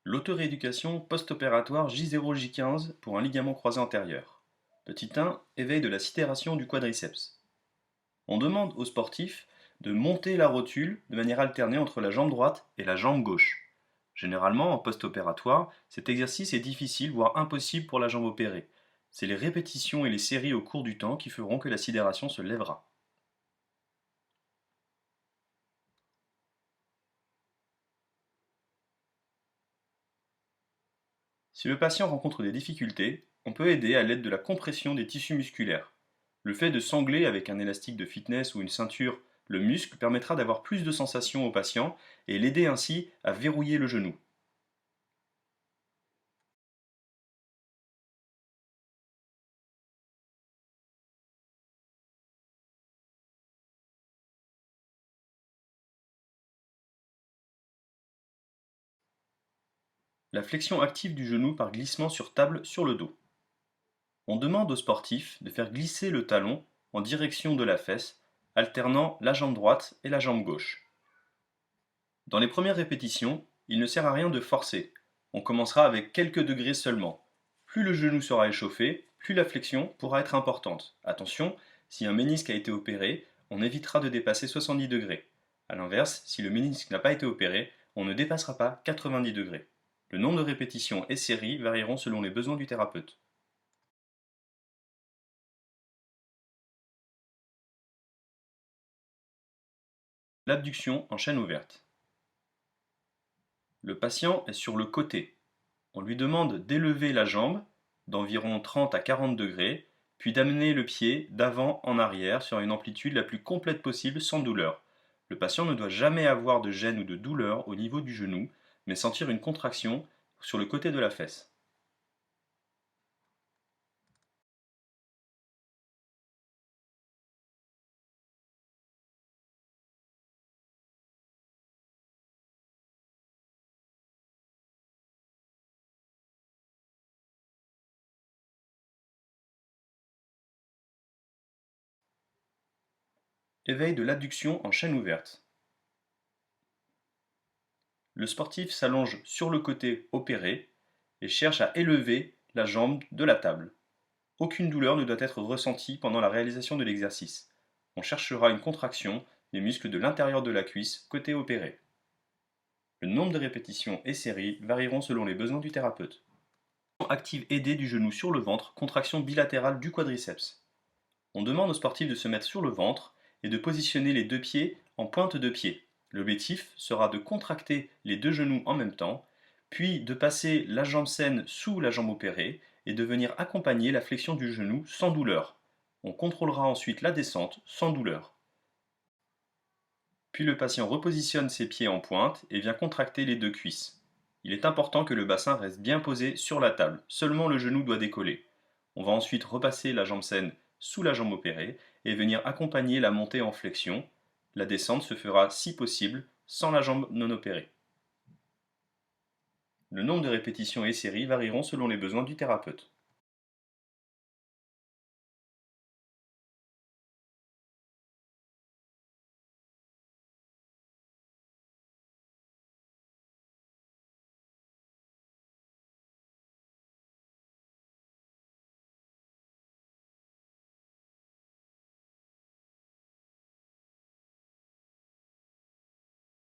L'autorééducation post-opératoire J0, J15 pour un ligament croisé antérieur. Petit 1. Éveil de la sidération du quadriceps. On demande aux sportifs de monter la rotule de manière alternée entre la jambe droite et la jambe gauche. Généralement, en post-opératoire, cet exercice est difficile, voire impossible pour la jambe opérée. C'est les répétitions et les séries au cours du temps qui feront que la sidération se lèvera. Si le patient rencontre des difficultés, on peut aider à l'aide de la compression des tissus musculaires. Le fait de sangler avec un élastique de fitness ou une ceinture le muscle permettra d'avoir plus de sensations au patient et l'aider ainsi à verrouiller le genou. La flexion active du genou par glissement sur table sur le dos. On demande au sportif de faire glisser le talon en direction de la fesse, alternant la jambe droite et la jambe gauche. Dans les premières répétitions, il ne sert à rien de forcer. On commencera avec quelques degrés seulement. Plus le genou sera échauffé, plus la flexion pourra être importante. Attention, si un ménisque a été opéré, on évitera de dépasser 70 degrés. A l'inverse, si le ménisque n'a pas été opéré, on ne dépassera pas 90 degrés. Le nombre de répétitions et séries varieront selon les besoins du thérapeute. L'abduction en chaîne ouverte. Le patient est sur le côté. On lui demande d'élever la jambe d'environ 30 à 40 degrés, puis d'amener le pied d'avant en arrière sur une amplitude la plus complète possible sans douleur. Le patient ne doit jamais avoir de gêne ou de douleur au niveau du genou, mais sentir une contraction sur le côté de la fesse. Éveil de l'adduction en chaîne ouverte. Le sportif s'allonge sur le côté opéré et cherche à élever la jambe de la table. Aucune douleur ne doit être ressentie pendant la réalisation de l'exercice. On cherchera une contraction des muscles de l'intérieur de la cuisse côté opéré. Le nombre de répétitions et séries varieront selon les besoins du thérapeute. Active aidée du genou sur le ventre, contraction bilatérale du quadriceps. On demande au sportif de se mettre sur le ventre et de positionner les deux pieds en pointe de pied. L'objectif sera de contracter les deux genoux en même temps, puis de passer la jambe saine sous la jambe opérée et de venir accompagner la flexion du genou sans douleur. On contrôlera ensuite la descente sans douleur. Puis le patient repositionne ses pieds en pointe et vient contracter les deux cuisses. Il est important que le bassin reste bien posé sur la table, seulement le genou doit décoller. On va ensuite repasser la jambe saine sous la jambe opérée et venir accompagner la montée en flexion. La descente se fera si possible sans la jambe non opérée. Le nombre de répétitions et séries varieront selon les besoins du thérapeute.